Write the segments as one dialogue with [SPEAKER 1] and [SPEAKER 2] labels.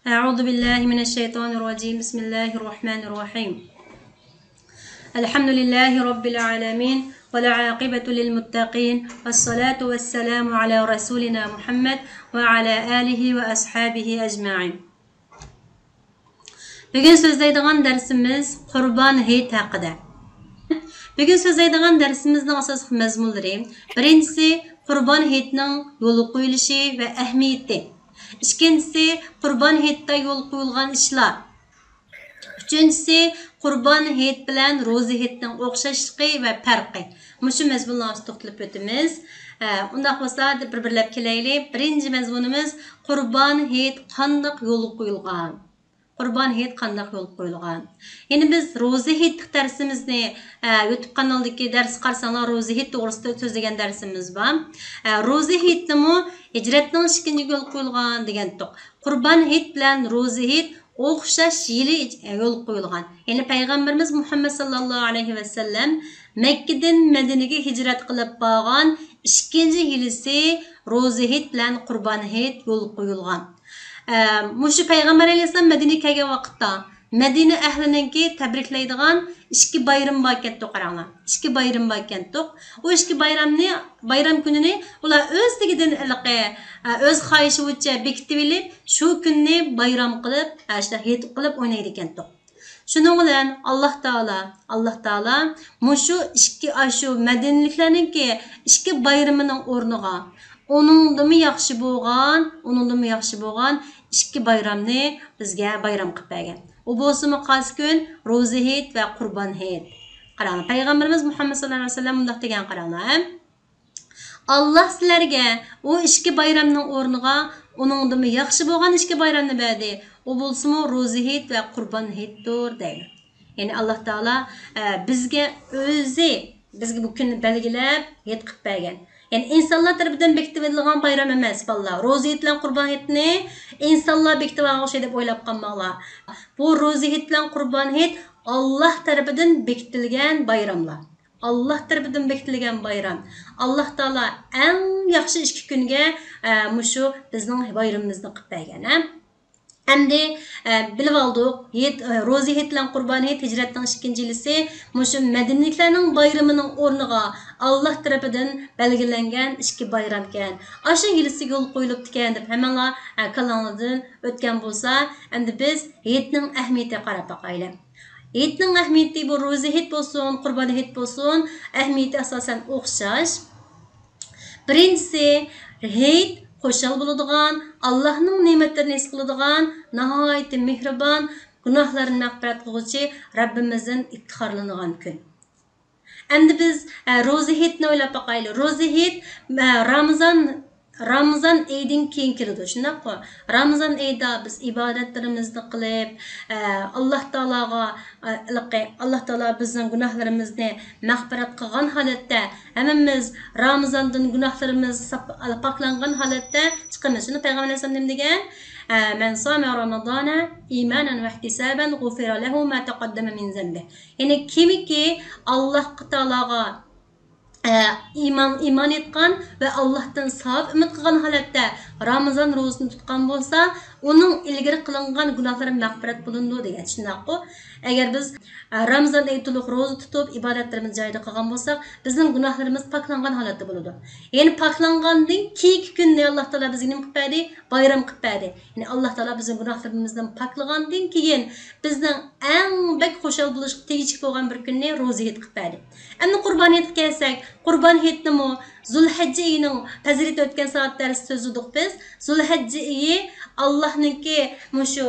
[SPEAKER 1] أعوذ بالله من الشيطان الرجيم بسم الله الرحمن الرحيم الحمد لله رب العالمين والعاقبة للمتقين والصلاة والسلام على رسولنا محمد وعلى آله وأصحابه أجمعين. Bugün sözleydiğen dersimiz Kurban Hayit haqida. Bugün sözleydiğen dersimizning asosiy mazmunlari: birincisi Kurban Hayitning yo'l qo'yilishi va ahamiyati. İkincisi Kurban Hayitda yo'l qo'yilgan ishlar. Üçüncüsü Kurban Hayit bilan Ro'za Hayitning o'xshashligi va farqi. Mushu mazmunlarga to'xtalib o'tamiz. Undaq bo'lsa bir-birlab kelaylik. Birinchi mazmunimiz Kurban Hayit qanday yo'l qo'yilgan? Kurban Hayit qanday yo'l qo'yilgan? Endi biz Ro'za Hayit darsimizni YouTube kanalidagi dars qarasanglar, Ro'za Hayit to'g'risida so'zlagan darsimiz bor. Ro'za Hayitni hijratning 2-chi yo'l qo'yilgan degandik. Kurban Hayit bilan Ro'za Hayit o'xshash yili yo'l qo'yilgan. Ya'ni payg'ambarimiz Muhammad sallallohu alayhi va sallam Makkadan Madinaga hijrat qilib borgan 2-chi yilisi Ro'za Hayit bilan Kurban Hayit yo'l qo'yilgan. Mushu payg'ambar alayhisalom Madinaga kelgan vaqtda Madina ahlininki tabriklaydigan 2 bayram bor ekan, qaranglar. 2 bayram bor ekan. O 2 bayram kunini ular o'zligidan o'z xohishi bo'yicha bekitib olib, shu kunni bayram qilib, hayit qilib o'ynaydi ekan. Shuning bilan Alloh taolo mushu 2 madinaliklarninki 2 bayramining o'rniga Onundamı yaxşı bo'lgan 2 bayramni bizga bayram qilib bergan. O bo'lsa qaysi kun? Ro'za Hayit va Kurban Hayit. Qaranglar, payg'ambarimiz Muhammad sallallohu alayhi vasallam bunday degan, qaranglar. Allah sizlarga o 2 bayramning o'rniga onundamı yaxshi bo'lgan 2 bayramni berdi. O bo'lsa Ro'za Hayit va Kurban Hayitdir deydi. Ya'ni Alloh taolo bizga bu kunni belgilab yetkazib bergan. Yani insanlar tarafından bekletilgan bayram emas vallahi. Ro'za Hayit bilan Kurban Hayitni insanlar bekletilgan şey deb o'ylab qolmanglar. Bu Ro'za Hayit bilan Kurban Hayit Allah tarafından bekletilgan bayramlar. Allah tarafından bekletilgan bayram. Allah taolo eng yaxshi 2 kunga mushu bizning bayramimizni qilib bergan. Endi bilib oldik, Ro'za Hayit bilan Kurban Hayit hijratning 2-chi yilisi mushu madinaliklarning bayramining o'rniga Allah tarafidan belgilangan 2 bayram ekan. Ashu yilisi yo'l qo'yilibdi ekan deb hammalar kalanglardan o'tgan bo'lsa, endi biz Hayitning ahamiyatiga qarab boqaylik. Hayitning ahamiyati bu Ro'za Hayit bo'lsin, Kurban Hayit bo'lsin, ahamiyati asosan o'xshash. Birinchisi Hayit xo'shal bo'ladigan, Allohning ne'matlarini his qiladigan, nihoyat mehribon, gunohlarni mag'firat qiluvchi Rabbimizning iftixorlanadigan kun. Endi biz Ro'za Hayitni o'ylab boqaylik. Ro'za Hayit Ramazan oyidan keyin keladi, shundaqmi? Ramazan oyida biz ibodatlarimizni qilib, Alloh taolo bizning gunohlarimizni mag'firat qilgan holatda, hammamiz Ramazondan gunohlarimiz poklangan holatda chiqamiz. Shuni payg'ambar alayhisalom nima degan? Men soma Ramazona imanan va ihtisaban g'ufira lahu ma taqaddama min zambi. Ya'ni kimiki Alloh taologa iman etgan ve Allah'tan savob umid qilgan holatda Ramazon ro'zasini tutgan bo'lsa, uning ilgari qilingan gunohlari mag'firat bo'lindi degan. Shundaqmi? Agar biz Ramazon oyi to'liq ro'za tutib, ibodatlarimizni joyida qilgan bo'lsak, bizning gunohlarimiz poklangan holatda bo'ladi. Ya'ni poklangandan keyingi kunni Alloh taolo bizga nima qilib berdi? Bayram qilib berdi. Ya'ni Alloh taolo bizning gunohlarimizdan poklagandan keyin bizning eng bek xo'shal bo'lish tegishli bo'lgan bir kunni ro'za Hayit qilib berdi. Endi Kurban Hayitga kelsak, Kurban Hayitni Zulhijja oyining fazilati o'tgan soat dars so'zladik biz. Zulhijja oyi Allohningki mushu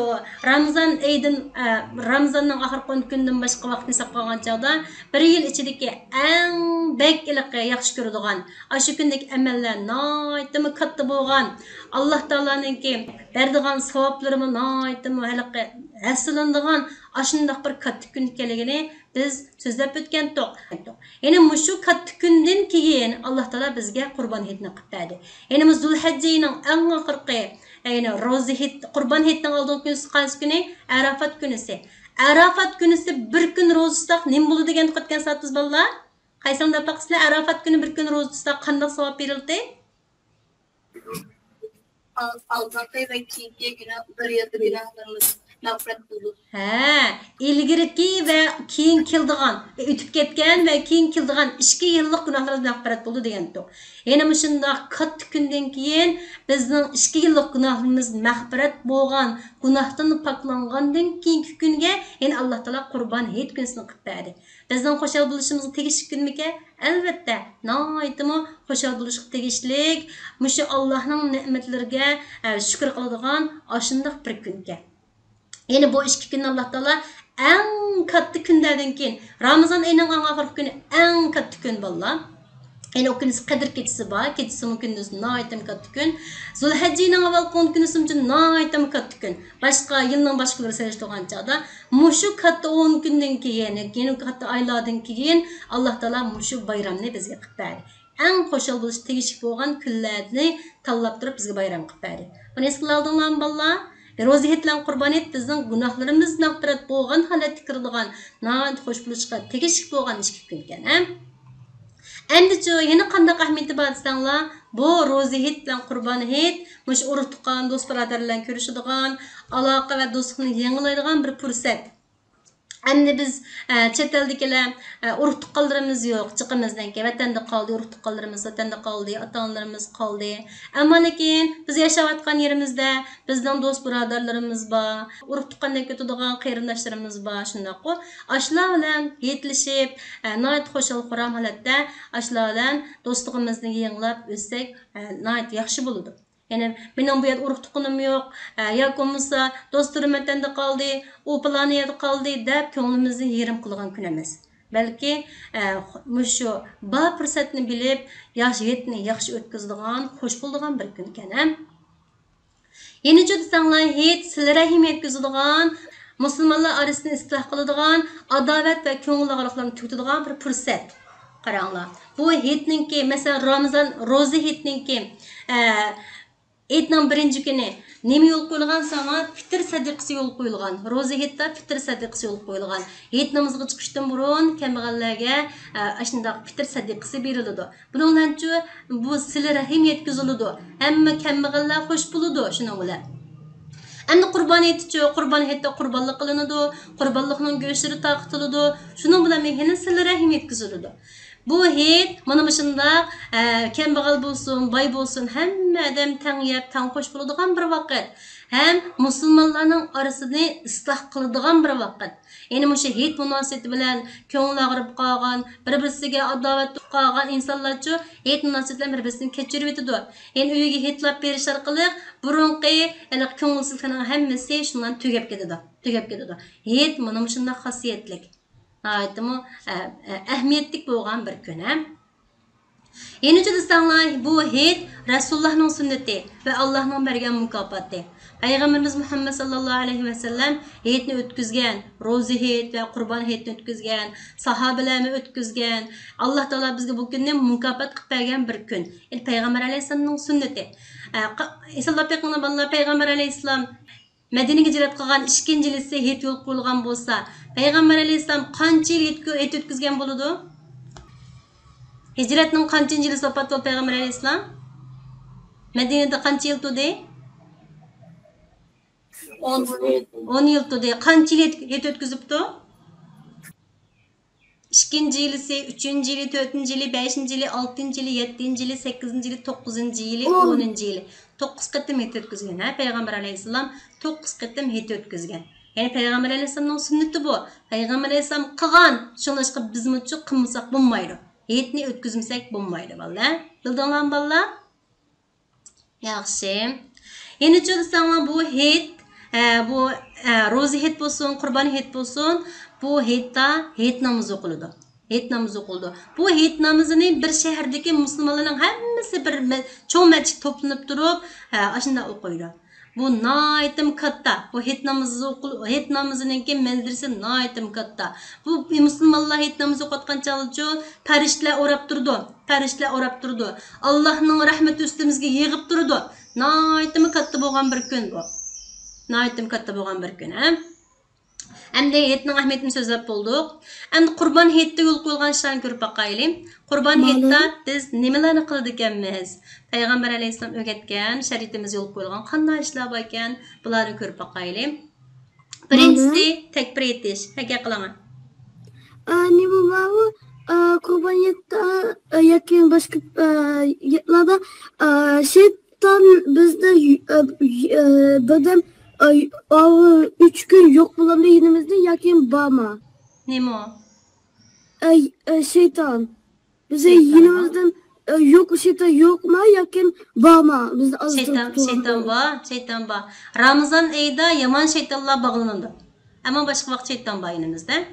[SPEAKER 1] Ramazonning oxirgi kunidan boshqa vaqtni saqlagan chog'da 1 yil ichidagi eng bek yaxshi ko'radigan, shu kundagi amallar noytimi katta bo'lgan, Alloh taoloninki berdigan savoblarimi noytimi hasılanadigan ashundoq bir katta kun ekanligini biz so'zlab o'tgandik. Ya'ni mushu katta kundan keyin Alloh taolo bizga Kurban Hayitni qilib berdi. Ya'ni Zulhijjaning eng oxirgi, ya'ni Ro'za Hayit, Kurban Hayitning oldingi kunisi qaysi kuni? Arafat kunisi. Arafat kunisi bir kun ro'za tutsak nima bo'ladi degan qotgan soatimiz bolalar? Qaysanda paqsizlar Arafat kuni bir kun ro'za tutsak qanday savob berildi?
[SPEAKER 2] Albatta ve kiyinki günah bir yılda günahlarımız mağfiret buldu.
[SPEAKER 1] İlgiriki ve keyin kildigan, ötüp ketken ve keyin kildigan 2 yıllık günahlarımız mağfiret buldu degandik. Yana muşundaq qattiq kundan keyin bizning 2 yıllık günahlarımız mağfiret bo'lgan, günahdan paklangandan keyingi kunga yana Alloh taolo Qurban hayit kunisini qilib berdi. Bizning xo'shal bo'lishimizga tegishli kunmiki? Albatta, nihoyatmi xo'shal bo'lishga tegishlik, mushu Allohning ne'matlariga shukr qiladigan ashundaq bir kunga. Yani bu 2 gün Allah Taala en katta günlerden keyin Ramazan ayının oxirgi kuni en katta gün bollar. Yani o günüz Qadr kechisi bor, kechisi gündüz naytam katta gün. Zulhijjaning avval 10 kunisi uchun naytam katta gün. Başqa yilning boshqalari selishtirgan chaqda mushu katta 10 kundan keyin, yeni katta oylardan keyin Alloh Taala mushu bayramni bizga qilib berdi. En xo'shal bo'lish tegishli bo'lgan kunlarni tanlab turib bizga bayram qilib berdi. Buni eslatadigan bollar Rozi hitlan Qurban hayit bizning gunohlarimiz mağfiret bo'lgan holatda kirilgan, nayt xo'sh bo'lishga tegishli bo'lgan 2 kun ekan. Endi-chi yana qanday ahamiyati bor desanglar, bu rozi hit bilan Qurban hayit mush urug' tuqqan, do'st birodarlar ko'rishadigan, aloqa va do'stlikni yangilaydigan bir fursat. Endi biz chet eldagilar urug' tuqqanlarimiz yo'q, chiqimizdan keyin vatanda qoldi, urug' tuqqanlarimiz vatanda qoldi, ota-onalarimiz qoldi. Ammo lekin biz yashayotgan yerimizda bizning do'st birodarlarimiz bor, urug' tuqqandan ketadigan qarindoshlarimiz bor, shundaqku. Ashlar bilan yetlishib, nihoyat xo'shal xuram holatda ashlar bilan do'stligimizni yanglab o'tsak, nihoyat yaxshi bo'ladi. Yani benim bu yer urug' tuqqanim yo'q, yoki bo'lmasa do'stlarim vatanda qoldi, u plani yerda qoldi deb ko'nglimizni yerim qilgan kun emas. Balki mushu ba fursatni bilib, hayotni yaxshi o'tkazadigan, xush bo'ladigan bir kun ekan. Yenichi desanglar, hech sizlar rahim yetkazadigan, musulmonlar orasini isloh qiladigan, adovat va ko'ngil og'riqlarni tugitadigan bir fursat. Qaranglar. Bu hayitninki, masalan, Ramazon ro'za hayitninki Etning birinchi kuni nima yo'l qo'yilgan sana fitr sadiqasi yo'l qo'yilgan. Ro'za hayitda fitr sadiqasi yo'l qo'yilgan. Hayit namozga chiqishdan burun kambag'allarga shunday fitr sadiqasi beriladi. Buning bilan bu sila rahim yetkaziladi. Hamma kambag'allar xush bo'ladi shuning bilan. Endi Qurban hayiti Qurban hayitda qurbonlik qilinadi, qurbonlikning go'shtlari taqtiladi. Shuning bilan mehni sila rahim yetkaziladi. Bu hayit mana shundaq kambag'al bo'lsin, boy bo'lsin, hamma odam tang yeb, tang xo'sh bo'ladigan bir vaqt. Ham musulmonlarning orasini isloh qiladigan bir vaqt. Ya'ni o'sha hayit munosabati bilan ko'ngil og'rib qolgan, bir-biriga adovat qolgan insonlarchi hayit munosabati bilan bir-birini kechirib o'tadi. Ya'ni uyiga hitlab berish orqali burunqi, ya'ni ko'ngilsizlikning hammasi shundan tugab ketadi. Hayit mana shunday xosiyatlik. Aytımı ahmiyetlik bo'lgan bir kun. Yenichi desanglar, bu hayit Rasulullahning sunnati va Allohning bergan mukofoti. Payg'ambarimiz Muhammad sallallohu alayhi va sallam hayitni o'tkazgan, ro'za hayit va Qurban hayitni o'tkazgan, sahobalarni o'tkazgan. Alloh taolo bizga bu kunni mukofot qilib bergan bir kun. Ya'ni Payg'ambar alayhisolamning sunnati. Payg'ambar alayhisolam Medine hicret qilgan 2-yilisi hayit yo'l qo'yilgan bo'lsa, Payg'ambar alayhisalom qancha yil hayit o'tkazgan bo'ladi? Hicretning qancha yili vafot bo'ldi Payg'ambar alayhisalom? Medinada qancha yil turdi? 10 yil turdi. Qancha yil hayit o'tkazibdi? 2-yilisi, 3-yili, 4-yili, 5-yili, 6-yili, 7-yili, 8-yili, 9-yili, 10-yili. 9 qatim hayit o'tkazgan. Payg'ambar alayhisalom 9 qatim hayit o'tkazgan. Ya'ni Payg'ambar alayhisalomning sunnati bu. Payg'ambar alayhisalom qilgan, shuningcha bizmi-chi qilmasak bo'lmaydi. Hayitni o'tkazmasak bo'lmaydi, bolalar. Bildinglarmi, bolalar? Yaxshi. Ya'ni desanglar bu hayit, bu ro'za hayit bo'lsin, Qurban hayit bo'lsin, bu hayitda hayit namozi o'qiladi. Hayit namozi o'qildi. Bu hayit namozini bir shahardagi musulmonlarning hammasi bir cho'ng masjid to'planib turib, ashunda o'qiydi. Bu naytim katta. Bu hayit namozininki manzilasi naytim katta. Bu musulmonlar hayit namozi o'qiyotgan chog'da farishtalar o'rab turdi. Allohning rahmati ustimizga yig'ib turdi. Naytim katta bo'lgan bir kun bu. Endi hayitning ahmetini so'zlab bo'ldik. Endi Qurban hayitda yo'l qo'yilgan ishlarni ko'rib boqaylik. Qurban hayitda biz nimalarni qildik ekanmiz? Payg'ambar alayhisalom o'rgatgan, shariatimiz yo'l qo'yilgan qanday ishlar bor ekan? Bularni ko'rib boqaylik. Birinchisi takbir aytish. Haka qilaman.
[SPEAKER 3] Nima bu? Qurban hayitda yoki boshqa hayitlarda shayton bizda birdan 3 gün yok bulamda yinimizde yakin bama.
[SPEAKER 1] Nima?
[SPEAKER 3] Şeytan. Bize yinimizden yok şeytan yok mu yakin bama. Biz
[SPEAKER 1] Şeytan var. Ramazan ayida yaman şeytanlar bağlandı. Ama başka vaqt şeytan var yinimizde.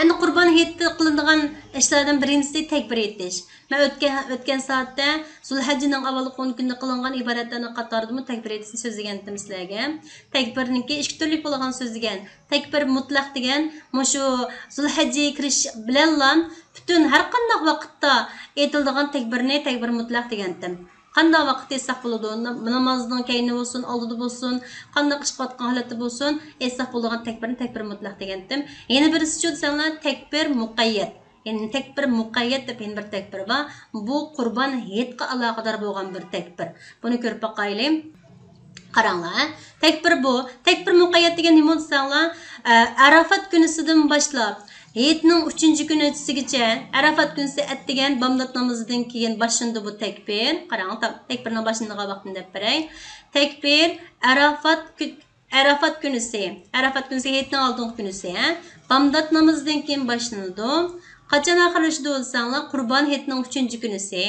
[SPEAKER 1] Endi Qurban hayitda qilinadigan ishlardan birinchisi takbir aytish. Men o'tgan soatda Zulhajjining avval 10 kunda qilingan ibodatlarning qatorida takbir etishni so'zlagan edim sizlarga. Takbirniki ikki turli bo'lgan so'zlagan. Takbir mutlaq degan, mushu Zulhajjiga kirish bilan butun har qanday vaqtda aytiladigan takbirni takbir mutlaq degan edim. Qanday vaqt etsak bo'ladi? Namozning keyni bo'lsin, oldida bo'lsin, qanday ish qotgan holatda bo'lsin, etsak bo'ladigan takbirni takbir mutlaq degan edim. Yana birisi desanlar takbir muqayyat. Yani tekbir muqayyat deb bir tekbir var. Bu Qurban hayitga aloqador bo'lgan bir tekbir. Buni ko'rib boqaylik. Qaranglar. Tekbir bu. Tekbir muqayyat degan nima desanglar, Arafat kunisidan boshlab hayitning 3-kunisigacha, Arafat kunisi atdigan bomdod namozidan keyin boshlandi bu tekbir. Qarang, tekbirning boshlaniga vaqtini deb beray. Tekbir Arafat kunisi hayitning oldingi kunisi, bomdod namozidan keyin boshlanadi. Qachon oxirlashdi bo'lsanglar, Qurban hayitining 3-kunisi,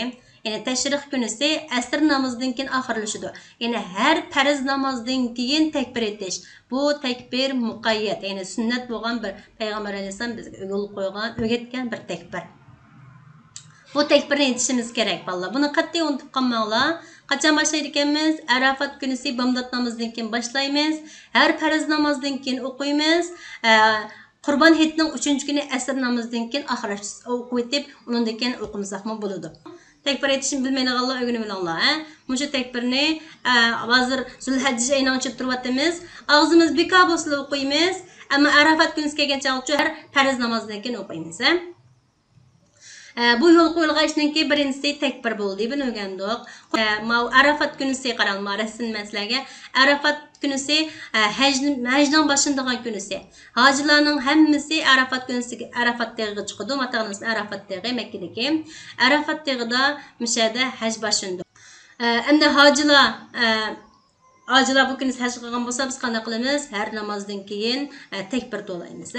[SPEAKER 1] ya'ni tashrih kunisi asr namozidan keyin oxirlashdi. Ya'ni har farz namozdan keyin takbir etish. Bu takbir muqayyat, ya'ni sunnat bo'lgan bir payg'ambar alayhisalom bizga yo'l qo'ygan, o'rgatgan bir takbir. Bu takbirni etishimiz kerak bolalar. Buni qat'iy unutib qolmanglar. Qachon boshlaydi ekanmiz? Arafat kunisi bomdod namozidan keyin boshlaymiz. Har farz namozdan keyin o'qiymiz. Qurban hayitining 3-kuni asr namozidan keyin oxirlash o'qib etib, undan keyin o'qimasaqmi bo'ladi. Takbir etishni bilmaydiganlar o'rganib olinglar. Mushu takbirni hozir Zulhajji oyining ichida turyapmiz. Og'zimiz bekor bo'lsa o'qiymiz, ammo Arafat kunisi kelgancha har farz namozdan keyin o'qiymiz. Bu yo'l qo'yilgan ishdan keyin birinchisi takbir bo'ldi. Buni o'rgandik. Arafat kunisi qaralma rasm masalaga. Arafat kunisi hajning boshlanadigan kunisi. Hojilarning hammasi Arafat kunisiga Arafat tag'iga chiqadi. Mataqanimiz Arafat tag'i Makkadagi. Arafat tag'ida mishada haj boshlandi. Endi hojilar bu kuni haj qilgan bo'lsa, biz qanday qilamiz? Har namozdan keyin takbir to'laymiz.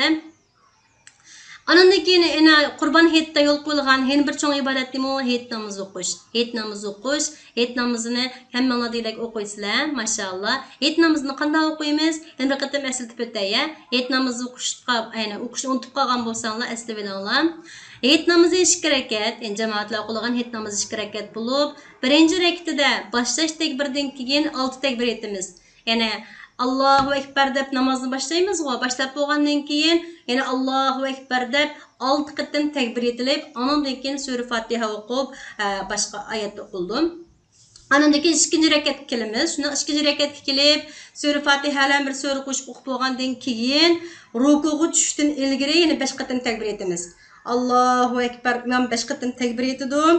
[SPEAKER 1] Anandan keyin Qurban hayitda yo'l qo'yilgan yana bir cho'ng ibodat nima? Hayit namozi o'qish. Hayit namozi o'qish. Hayit namozini hammalar deylik o'qiysizlar, mashallah. Hayit namozini qanday o'qiymiz? Endi bir qatam eslatib o'tay. Hayit namozi o'qishni unutib qolgan bo'lsanglar, eslab olinglar. Hayit namozi 2 rakat, endi jamoatlar o'qigan hayit namozi 2 rakat bo'lib, birinchi rakatida boshlash takbirdan keyin 6 takbir etamiz. Ya'ni Allahu Ekber deb namozni boshlaymiz. Boshlab bo'lgandan keyin yana Allahu Ekber deb 6 qatim takbir etilib, ondan keyin sura Fatiha o'qib, boshqa oyat o'qildim. Andan keyin ikkinchi rakatga kelamiz. Shuni ikkinchi rakatga kelib, sura Fatiha bilan bir sura qo'shib o'qib bo'lgandan keyin rukuga tushishdan ilgari yana 5 qatim takbir etamiz. Allahu Ekber men 5 qatim takbir etdim.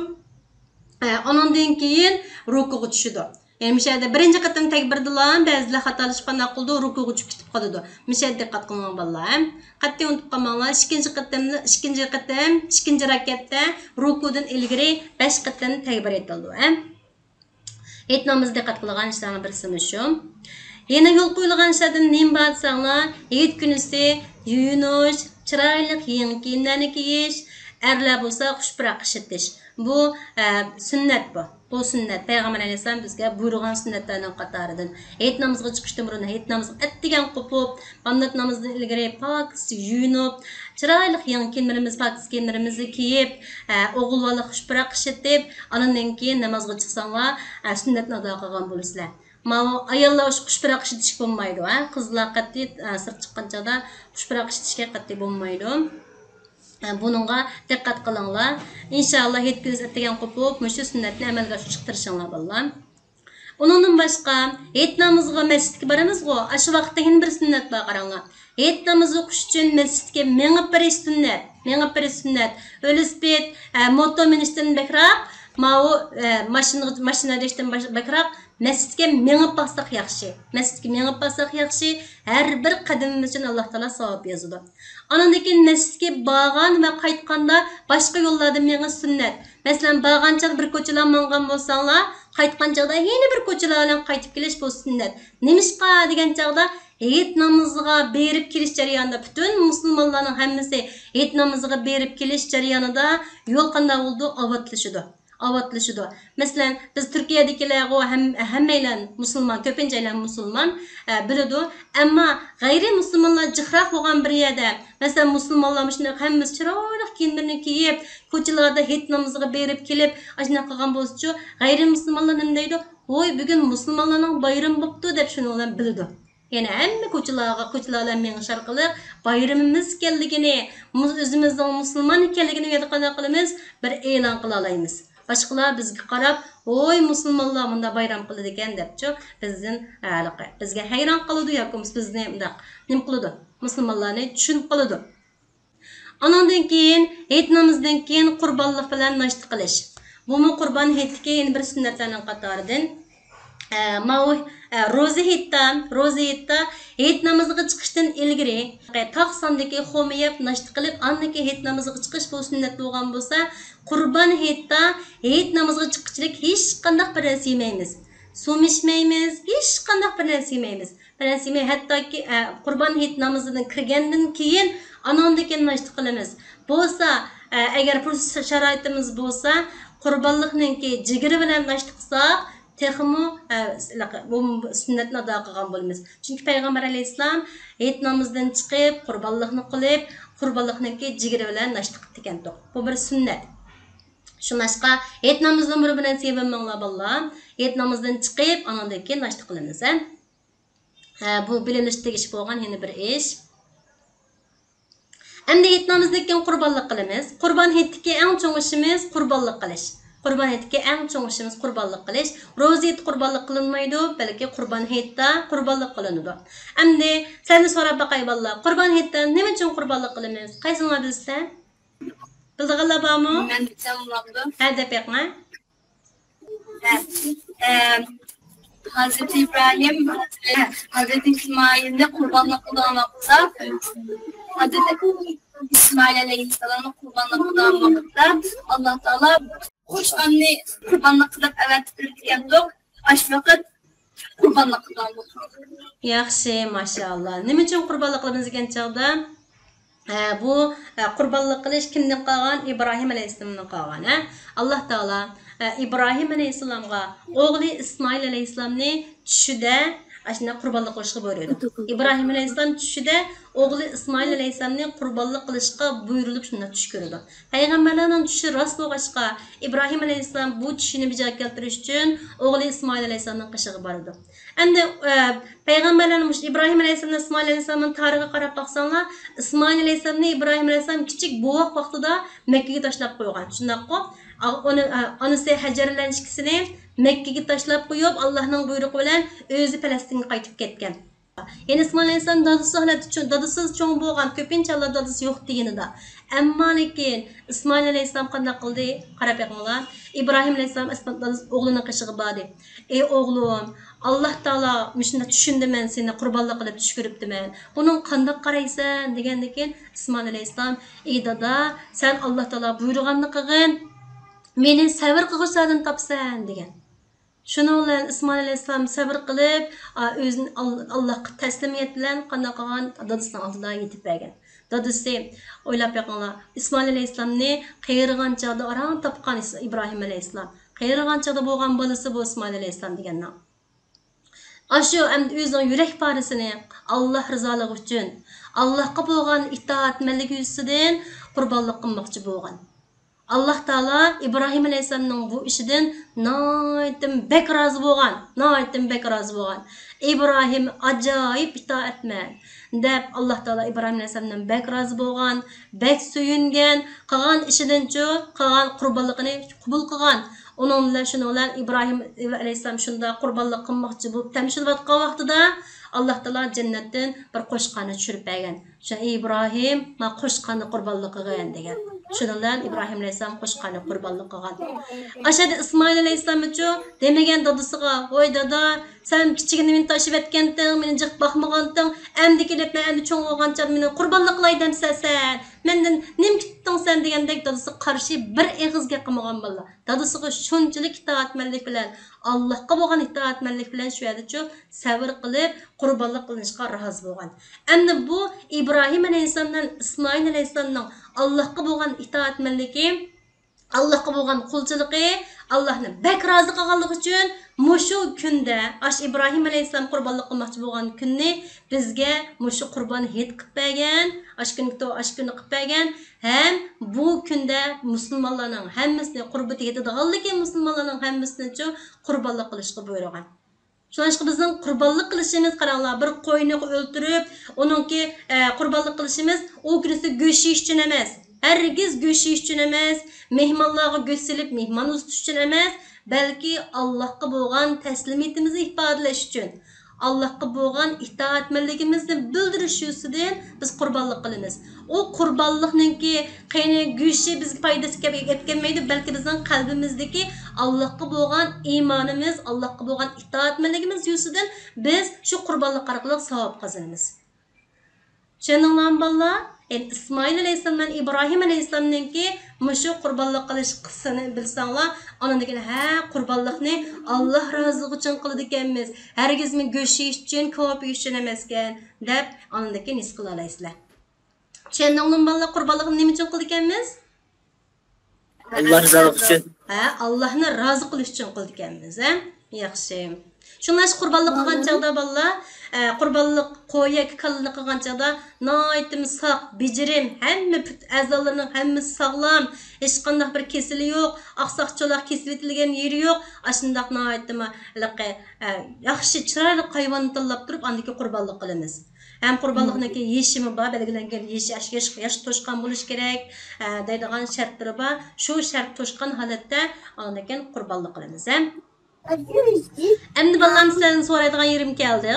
[SPEAKER 1] Ondan keyin rukuga tushdi. Yani müşahede birinci qatim takbirdilar, ba'zilar xatolashib qildi, rukuga tushib ketib qoldi. Müşahede diqqat qiling bolalar. Qat'iy unutib qolmanglar. Ikkinchi rakatda rukudan ilgari 5 qatim takbir etildi. Hayit namozida diqqat qilgan ishlarning birisi shu. Yana yo'l qo'yilgan ishlardan nima bor desanglar, hayit kunisi yuyinish, chiroyli yangi kiyimlarni kiyish, erlar bo'lsa xushpuroq ishitish. Bu sunnat bu. Bu sünnet. Peygamber Aleyhisselam bizge buyurgan sünnetlerden qatarıdır. Hayit namazga çıkıştan burun, hayit namazga ettigen qopup, bandat namazdan ilgari pak yuyunup, chiroyli yangi kiyimlerimiz, pak kiyimlerimizni kiyip, o'g'il bola xushpuroq ishitib, andan keyin namozga chiqsanglar, sunnatni ado qilgan bo'lasizlar. Ayollar xushpuroq ishitish bo'lmaydi, qizlar qat'iy sirtga chiqqanchada xushpuroq ishitishga qat'iy bo'lmaydi. Bununla diqqat qilinglar. İnşallah yetkiniz ettigen qopup, müşü sünnetini amalga oshirishinglar bollar. Onundan başqa et namazıga mescidga baramiz-go. Aşı vaqtda yine bir sünnet bar qaranglar. Et namazı okuş üçün mescidga meňip beriş sünnet. Meňip beriş sünnet. Ölüspet moto minişden bekraq, mawu maşina deşden bekraq mescidga meňip bassaq yaxşı. Mescidga meňip bassaq yaxşı. Her bir qadamimiz üçün Allah Taala savab yazıdı. Anandan keyin mescidga bargan ve qaytqanda başqa yollardan meňiş sünnet. Mesela bargança bir koçalar mangan bolsaňlar, qaytqan çağda yeni bir koçalar bilen qaytıp keliş bu sünnet. Nemişqa degen çağda et namazıga berip keliş jarayonida bütün musulmonlarning hammasi et namazıga berip keliş jarayonida yol qanday boldu? Avatlaşıdı. Mesela biz Türkiye'dekiler o hemmeyle Müslüman, köpünceyle Müslüman biliyordu. Ama gayri Müslümanlar cıhrak olan bir yerde, mesela Müslümanlar hemmimiz çırarak kendini giyip, koçalarda het namazıga berip kelip, aşına kalgan bozcu, gayri Müslümanlar ne deydi? Oy bugün Müslümanların bayram boptu dep şunu olan biliyordu. Yani hemme koçalarla meňiş şarkılı bayramımız keldigini, özümüzden Müslüman ekenligini ýa-da qılymyz, bir elan kıla alaymiz. Başkalar bizge qarab, oy musulmonlar munda bayram qiladi ekan depçi, bizga hayron qiladi yoki bizni nim qiladi. Musulmonlarni tushunib qiladi. Anandan keyin et namazdan keyin qurbonlik bilan nashti qilish. Bu qurbon hetga yana bir sunnatlarning qatoridan. Roza hetda het namazıga çıkıştan ilgiri taq sondagi xo'miyab nashti qilib, annaki het namazıga chiqish bu sunnat bo'lgan bo'lsa, qurban hetda het namazıga chiqishlik hech qanday bir narsa yemaymiz. Suv ichmaymiz, hech qanday bir narsa yemaymiz. Bir narsa yemay, hattoki qurban het namozidan kirgandan keyin anondan keyin nashti qilamiz. Bo'lsa, agar bu sharoitimiz bo'lsa, qurbonlikninki jigiri bilan nashti qilsak, texmu bu sünnetni ado qilgan bo'lamiz. Chunki payg'ambar alayhisalom et namozdan chiqib, qurbonlikni qilib, qurbonlikninki jigiri bilan nashti qildi ekan. Bu bir sunnat. Şunlaşqa et namozdan bir bilan sevinmanglar bollar. Et namozdan chiqib, anondan keyin nashti qilamiz. Bu bilinishli ish bo'lgan yana bir ish. Endi et namozdan keyin qurbonlik qilamiz. Qurbon hetdagi eng cho'ng ishimiz qurbonlik qilish. Qurban hetga eng cho'ng ishimiz qurbonlik qilish. Ro'za et qurbonlik qilinmaydi, balki qurban hetda qurbonlik qilinadi. Endi seni so'rab baqay bollar. Qurban hetda nima uchun qurbonlik qilamiz? Qaysinglar bilsa? Bildiganlar bormi?
[SPEAKER 2] Men bilsam bo'ladi.
[SPEAKER 1] Ha deb aytma.
[SPEAKER 2] Hazreti İbrahim, Hazreti İsmail'de kurbanlık kılan vakitte, Hazreti İsmail Aleyhisselam'ın kurbanlık kılan vakitte, Allah Teala hoş anne kurbanlık kılıp evet ülkemde, aş vakit kurbanlık kılan vakitte.
[SPEAKER 1] Yaxshi, maşallah. Nima uchun qurbonlik qilamiz degan chog'da? Bu qurbonlik qilish kimdan qolgan? İbrahim Aleyhisselamdan qolgan. Allah Teala İbrahim Aleyhisselam'a oğlu İsmail Aleyhisselam'ni tushida ashuna qurbonlik qilishga buyurdi. İbrahim Aleyhisselam tushida oğlu İsmail Aleyhisselam'ni qurbonlik qilishga buyurilib shunda tush ko'rdi. Payg'ambarlarning tushi rost bo'lg'achqa İbrahim Aleyhisselam bu tushini bijoga keltirish uchun oğlu İsmail Aleyhisselamning qishig'i bordi. Endi payg'ambarlarning İbrahim Aleyhisselam İsmail Aleyhisselamning tarixiga qarab baqsanglar, İsmail Aleyhisselamni İbrahim Aleyhisselam kichik bo'voq vaqtida Makkaga tashlab qo'ygan. Shundaqmi? Anısı Hacer'len ikisini Mekke'ye taşlap koyup Allah'ın buyruğu bilen özü Palestin'e qaytıp ketken. Yani İsmail Aleyhisselam dadısız çoğun boğan, köpünçalar dadısı yok diyeni da. Amma lekin İsmail Aleyhisselam qanday qildi? Qarab yaqinlar. İbrahim Aleyhisselam oğlunun qışığı badi. Ey oğlum, Allah Taala müşünde düşündü men seni qurbonlik qilib tush ko'ribdiman. Bunun qanday qaraysan degandan keyin İsmail Aleyhisselam, ey dada, sen Allah Taala buyurganini qilgin. Meni sabr qilg'uchilardan topsan degan. Shuni bilan İsmail Aleyhisselam sabr qilib, o'zini Allohga taslimiyat bilan qanday qilgan dadasining oldida yetib bergan. Dadasi o'ylab yaqinlar, İsmail Aleyhisselamni qayirgan chog'da aran topgan İbrahim Aleyhisselam. Qayirgan chog'da bo'lgan bolasi bu İsmail Aleyhisselam deganlar. Ashu endi o'zining yurak parisini Allah rizoligi uchun, Allohga bo'lgan itoatmanligi yuzidan qurbonlik qilmoqchi bo'lgan. Allah Taala İbrahim Aleyhisselam'ın bu işinden naytim bek razı bolgan. İbrahim acayip itaatmen deb Allah Taala İbrahim Aleyhisselam'dan bek razı bolgan, bek suyungan, qilgan ishidan qilgan qurbonligini qabul qilgan. Onun bilan şunun bilan İbrahim alayhissalom shunda qurbonlik qilmoqchi bo'lib tamshiliyotgan vaqtida Alloh taolo jannatdan bir qo'shqonni tushirib bergan. O'sha İbrahim ma qo'shqonni qurbonlik qilgan degan. Shundan bilan İbrahim alayhissalom qo'shqonni qurbonlik qilgan. Ashada İsmoil alayhissalomchu demagan dadasiga, "Voy dada, sen kichigini meni tashib etganding, meni jiq boqmaganding, endi kelib men endi cho'ng bo'lgancha meni qurbonlik qilay demsan sen. Mendan nim kitding sen" degandek dadasi qarshi bir og'iz gap qilmagan bola. Dadasiga shunchalik itoatmanlik bilan, Allohga bo'lgan itoatmanlik bilan shu yerdachu sabr qilib qurbonlik qilinishga rozi bo'lgan. Endi bu İbrahim alayhissalomdan İsmoil alayhissalomning Allohga bo'lgan itoatmanligi, Allohga bo'lgan qulchiligi, Allohni bak rozi qilganligi uchun mushu kunda İbrahim alayhissalom qurbonlik qilmoqchi bo'lgan kunni bizga mushu qurbon hit qilib bergan, kunni qilib bergan. Hem bu kunda musulmonlarning hammasini qurbati yetadiganligi musulmonlarning hammasini qurbonlik qilishga buyurgan. Şunlaşqa bizning qurbonlik qilishimiz qaranglar, bir qo'yni o'ltirib, uningki qurbonlik qilishimiz u kunisi go'sht yeyish uchun emas. Hergiz go'sht yeyish uchun emas, mehmonlarga go'sht silib, mehmon uzatish uchun emas, balki Allohga bo'lgan taslimiyatimizni ifodalash uchun. Allohga bo'lgan itoatmanligimizni bildirish ustidan biz qurbonlik qilamiz. O qurbonlikninki qayni go'shti bizga foydasiga yetganmaydi, balki bizning qalbimizdagi Allohga bo'lgan iymonimiz, Allohga bo'lgan itoatmanligimiz ustidan biz shu qurbonlik orqali savob qozonamiz. Tushundingizmi bolalar? İsmoil alayhissalom bilan İbrahim alayhissalomninki mushu qurbonlik qilish qissasini bilsanglar, ondan ha qurbonlikni Alloh roziligi uchun qildi ekanmiz. Hargiz men go'sht yeyish uchun, ko'p yeyish uchun emas ekan deb ondan his qila olasizlar. Tushundingizmi bolalar, qurbonlikni nima uchun qildi ekanmiz?
[SPEAKER 4] Allah rızalıq üçün.
[SPEAKER 1] Ha, Allohni rozi qilish uchun qildi ekanmiz, ha? Yaxshi. Shunlash qurbonlik qilgan chaqda bolalar, qurbonlik qo'yak kallini qilgan chaqda noitim saq, bijirim, hamma a'zolarining hammasi sog'lom, hech qanday bir kesili yo'q, oqsoq-cho'loq kesib etilgan yeri yo'q. Ashundaq noitim yaxshi chiroyli hayvonni tanlab turib, andiki qurbonlik qilamiz. Hem qurbonlikniki yeshimi bor, belgilangan yash to'shqan bo'lish kerak, deydigan shartlari bor. Shu shart to'shqan holatda ondan qurbonlik qilamiz, ha? Endi balam sizdan so'raydigan yerim keldi.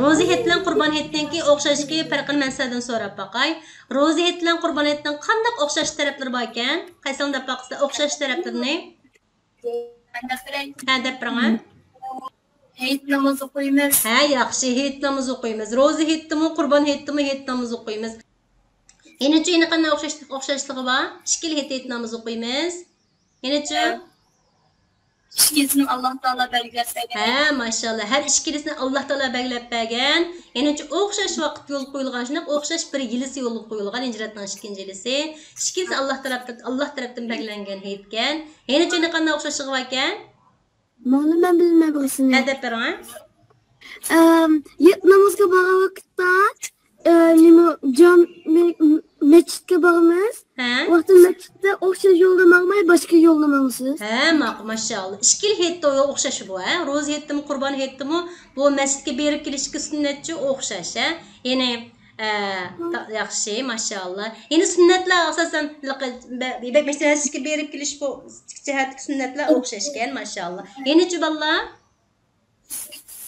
[SPEAKER 1] Ro'za hit bilan qurbon hitninki o'xshashki farqini men sizdan so'rab boqay. Ro'za hit bilan qurbon hitning qanday o'xshash taraflari bor ekan? Qaysidan deb boqsa o'xshash taraflarini? Ha, deb biring.
[SPEAKER 2] Hit namoz o'qiymiz.
[SPEAKER 1] Ha, yaxshi, hit namoz o'qiymiz. Ro'za hitmi, qurbon hitmi, hit namoz o'qiymiz. Endi-chi qanday o'xshashligi bor? Ikkili hit namoz o'qiymiz. Endi-chi
[SPEAKER 2] İşkisini Allah Teala belgilep bergen.
[SPEAKER 1] Ha, maşallah. Her işkilisini Allah Teala belgilep bergen. Yani o'xshash vaqt yo'l qo'yilgan, shunday o'xshash bir yilisi yo'l qo'yilgan, hijratning 2-yilisi. Ishkisi Allah tarafdan belgilangan ekan. Yani shuni qanday o'xshashligi bor ekan?
[SPEAKER 3] Mana men bilmayman.
[SPEAKER 1] Ha, deb bering.
[SPEAKER 3] Namozga borgan vaqtda mescitga boramiz. Vaqtda mescitda o'xshash yo'lda bormay, boshqa yo'lda borasiz.
[SPEAKER 1] Ha, maşallah. Ikkili hitda o'xshash bu, ha. Ro'za hitmi, qurbon hitmi, bu masjidga berib kelishga sunnatchi o'xshash, ha. Ya'ni yaxshi, maşallah. Ya'ni sunnatlar asosan masjidga berib kelish bu jihatga sunnatlar o'xshashgan, maşallah. Ya'ni-chi bolalar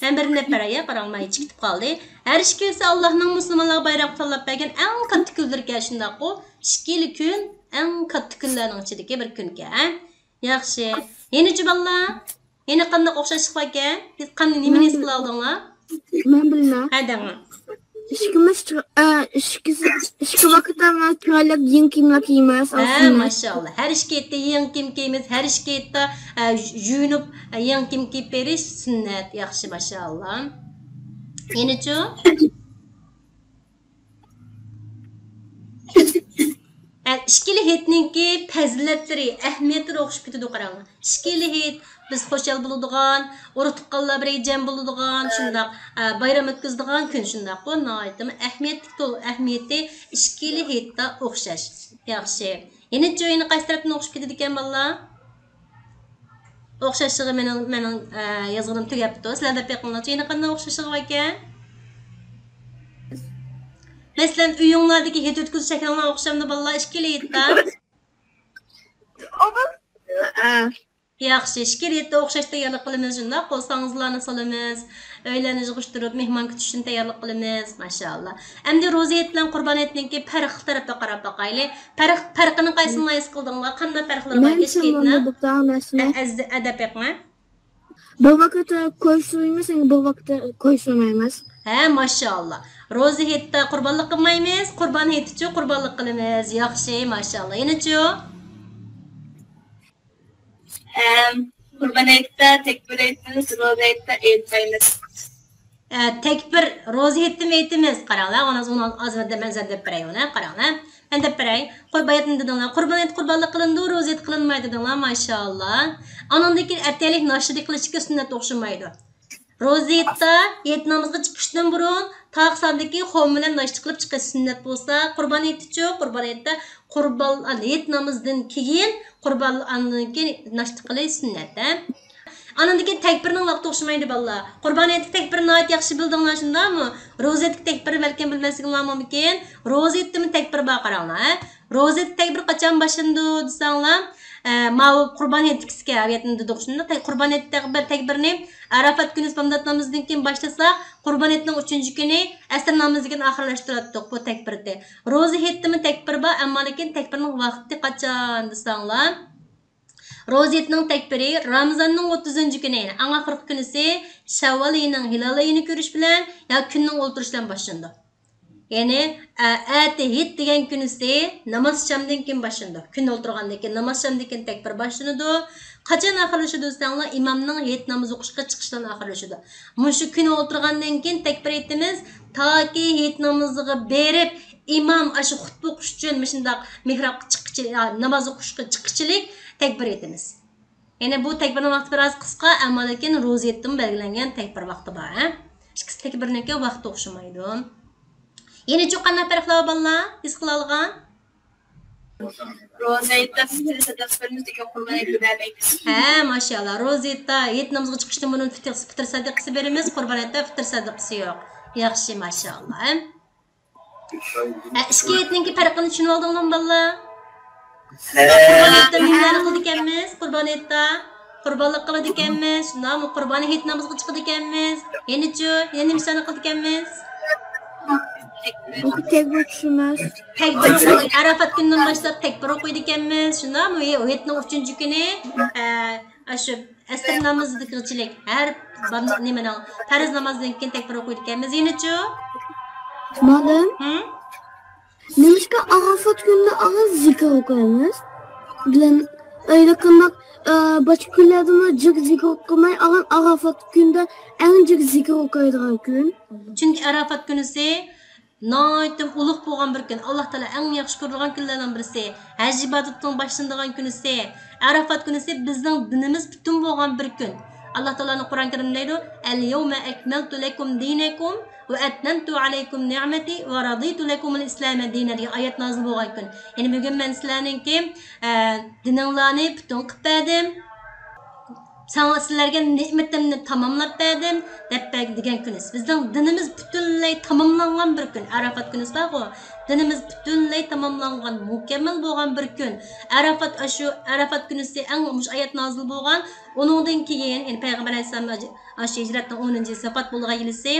[SPEAKER 1] hem bir nefereye qarangmay chiqib qoldi. Her ishkisi Allohning musulmonlarga bayroq tanlab bergan eng katta kunlar ekan shunday qo. Ikkili kun eng katta kunlarning ichidagi bir kun ekan. Yaxshi. Yeni-chi bolalar, yana qanday o'xshashlik bor ekan? Siz qanday nimani his qila oldinglar?
[SPEAKER 3] Men bilmayman.
[SPEAKER 1] Ha, deng.
[SPEAKER 3] İşki vaqtda chiroyli yeng kiyimlar kiyamiz.
[SPEAKER 1] Ha, maşallah. Her ishkiyatda yeng kiyim kiyamiz, her ishkiyatda yuyunib yeng kiyim kiyib berish sunnat. Yaxshi, maşallah. Yeni-chi? İşkili hitninki fazilatlari, ahamiyatları o'xshab ketadi qarang. İşkili hit biz xo'shal bo'ladigan, o'ri tuqqanlar bir jam bo'ladigan, shundaq bayram o'tkazadigan kun shundaq. Bu noyatmi ahamiyati ishkili hitda o'xshash. Yaxshi. Yana joyini qaysi tarafdan o'xshab ketadi ekan bolalar? O'xshashligi mening yozganim tugabdi. Sizlarda payqanglar, yana qanday o'xshashligi bor ekan? Mesela uyunglardaki hit o'tkazish shakllarga o'xshamdi bolalar, ishkili hitda. Yaxşı, şikayetde o'xshash tayyorlik qilamiz, shundoq qo'lsangizlarni solamiz. Uylarni yig'ishtirib, mehmon kutish uchun tayyorlik qilamiz, maşallah. Endi ro'za hayit bilan Qurbon hayitniki farqli tarafga qarab boqayli. Farqini qaysini his qildinglar? Qanday farqlar bor kechkiyetni? Adab yo'qmi?
[SPEAKER 3] Bu vaqtda qo'y so'ymaymiz, bu vaqtda qo'y so'ymaymiz.
[SPEAKER 1] Ha, maşallah. Ro'za hayitda qurbonlik qilmaymiz, Qurbon hayitichi qurbonlik qilamiz. Yaxshi, maşallah. Yana-chi?
[SPEAKER 2] Kurban aytda tekbir aytimiz, roza aytda aytmaymiz.
[SPEAKER 1] Tekbir roza aytdim aytimiz. Qaranglar, onu azmada men deb beray ona, qaranglar. Men deb beray. Qurbon aytdim dedinglar. Qurbon ayt qurbonlik qilindi, roza ayt qilinmaydi dedinglar, maşallah. Anandaki ertalik naşidi qilishga sunnat o'xshamaydi. Roza aytda ayt namozga chiqishdan burun taqsadagi xom bilan naşidi qilib chiqish sunnat bo'lsa, Qurbon aytchi, Qurbon aytda Qurbon ayt namozdan keyin Qurbon andan naşidi qilish sunnat. Anandaki tekbirning vaqti o'xshamaydi balla. Qurbon aytda tekbirni ayt yaxshi bildinglar shundami? Roza aytda tekbir balkim bilmasliginglar mumkin. Roza aytdimi tekbir bor qaranglar. Roza aytda tekbir qachon boshlandi desanglar, ma'lum Qurbon aytkiga aviyatni dedik shunda. Qurbon aytda tekbirni Arafat kuni bomdod namozidan keyin boshlasak, Qurbon aytning 3-kuni asr namozidan oxirlashtirdik bu tekbirni. Roza aytdimi tekbir bor, ammo lekin tekbirning vaqti qachon desanglar, roza aytning tekbiri Ramazonning 30-kuni, eng oxirgi kunisi Shavvol oyining hilol oyini ko'rish bilan yoki kunning o'ltirish bilan boshlandi. Ya'ni atihit degan kunisi namoz shamdan keyin boshlandi. Kun o'ltirgandan keyin namoz shamdan keyin tekbir boshlanadi. Qachon oxirlashadi desanglar, imomning hayit namoz o'qishga chiqishdan oxirlashadi. Mushu kun o'ltirgandan keyin tekbir aytamiz, toki hayit namoziga berib imom ashu xutba o'qish uchun shundoq mihrobga chiqishchilik, namoz o'qishga chiqishchilik tekbir aytamiz. Ya'ni bu tekbirning vaqti biroz qisqa, ammo lekin ro'za aytdim belgilangan tekbir vaqti bor, ha? Ikkisi tekbirniki vaqti o'xshamaydi. Yana qanday farqlar bor, his qila olgan?
[SPEAKER 2] Roza aytda fitr sadaq beramiz, Qurbon aytda bermaymiz.
[SPEAKER 1] Ha, maşallah. Roza aytda hayit namozga chiqishdan burun fitr sadaqasi beramiz, Qurbon aytda fitr sadaqasi yo'q. Yaxshi, maşallah. Ikki hayitning farqini tushunib oldingmi, bolalar? Qurbon aytda nimalarni qildik ekanmiz? Qurbon aytda qurbonlik qildik ekanmiz. Shundami Qurbon hayit namozga chiqdik ekanmiz. Yana-chi, yana nimani qildik ekanmiz?
[SPEAKER 3] Tekbir tushimiz.
[SPEAKER 1] Tekbir Arafat kunidan boshlab tekbir o'qiydi ekanmiz. Shundami? Hayitning 3-kuni shu asr namozidagi har nimani farz namozdan keyin tekbir o'qiydi ekanmiz. Yana-chi?
[SPEAKER 3] Ma'lum? Nimishqa Arafat kunida og'iz zikr o'qiymiz? Bilan aytganda boshqa kunlarda jig zikr o'qimay, Arafat kunida eng jig zikr o'qiydigan kun.
[SPEAKER 1] Chunki Arafat kunisi Naytim ulug' bo'lgan bir kun. Alloh taolo eng yaxshi ko'rgan kunlardan birisi. Haj ibodatining boshlanadigan kunisi. Arafat kunisi bizning dinimiz butun bo'lgan bir kun. Alloh taoloning Qur'on Karimida deydi: "Al-yawma akmaltu lakum dinakum va atmamtu alaykum ni'mati va raditu lakum al-islam dinan" degan oyat nozil bo'lgan kun. Ya'ni bugun men sizlarningki dininglarni butun qilib berdim. Sizlarga ne'matimni tamomlab berdim deb degan kunimiz. Bizning dinimiz butunlay tamomlangan bir kun. Arafat kunisi bor-ku. Dinimiz butunlay tamomlangan, mukammal bo'lgan bir kun. Arafat kunisi eng mush oyat nozil bo'lgan. Uningdan keyin, ya'ni payg'ambar alayhisalom shu hijratning 10-yili vafot bo'lgan yilisi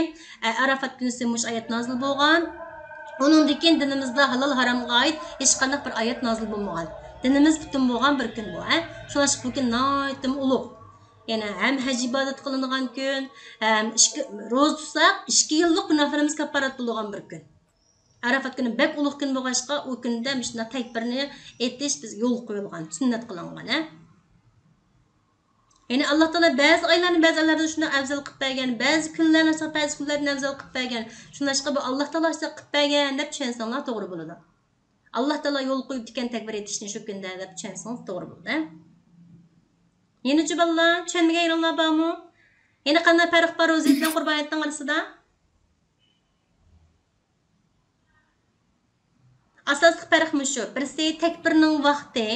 [SPEAKER 1] Arafat kunisi mush oyat nozil bo'lgan. Uningdan keyin dinimizda halol haromga oid hech qanday bir oyat nozil bo'lmagan. Dinimiz butun bo'lgan bir kun bu, ha? Shuning uchun bu kun nihoyatda ulug'. Yani hem hac ibadet kılınılan gün, hem roz tutsak, 2 yıllık günahlarımız kaparat bulungan bir gün. Arafat günü bek uluk gün boğaşqa, o günde şuna tekbirini etiş biz yol koyulgan, sünnet kılıngan. Yani Allah Teala bazı aylarını bazı aylarda şuna afzal qilib bergan, bazı kunlarni esa bazı kunlarni afzal qilib bergan. Shundan bu Allah Teala esa qilib bergan deb tushunsanlar to'g'ri bo'ladi. Allah Teala yo'l qo'yib degan takbir etishni shu kunda deb tushunsangiz to'g'ri bo'ladi. Yeni cüballa, çönmege yıllar var mı? Yeni qanday farq bor ro'za bilan Qurbon hayitning orasida? Asosiy farq shu. Birisi takbirning vaqti,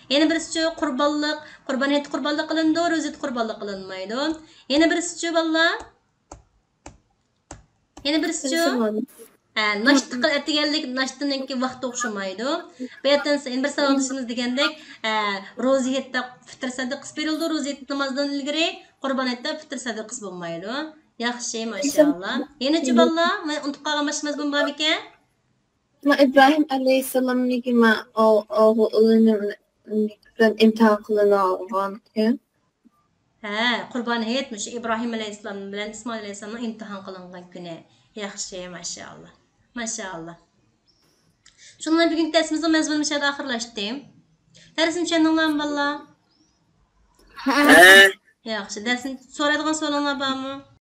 [SPEAKER 1] yana birisi qurbonlik, Qurbon hayit qurbonlik qilindi, ro'za qurbonlik qilinmaydi. Yana birisi balla. Yana birisi Naştı etigenlik naştınınki vaqti o'xshamaydi. Bayatan sen bir savundishimiz degandek, roziyatda fitr sadiqasi berildi, roziyat namozdan ilgari qurban etda fitr sadiqasi bo'lmaydi. Yaxshi, maşallah. Yenichi balla, men unutib qolgan mazmun bor ekan.
[SPEAKER 5] Ma İbrahim Aleyhisselam'niki ma oğlunun imtihan kılınağın ki.
[SPEAKER 1] Qurban hayitmiş İbrahim Aleyhisselam bilan İsmail Aleyhisselam'ın imtihan qilingan kuni. Yaxshi, maşallah. Maşallah. Şunlar bugün dersimizin mezmunu şada axırlaşdı. Dersim çendinglarmi balla?
[SPEAKER 4] He.
[SPEAKER 1] Yaxshi, dersin so'raydigan savolinglar bormi?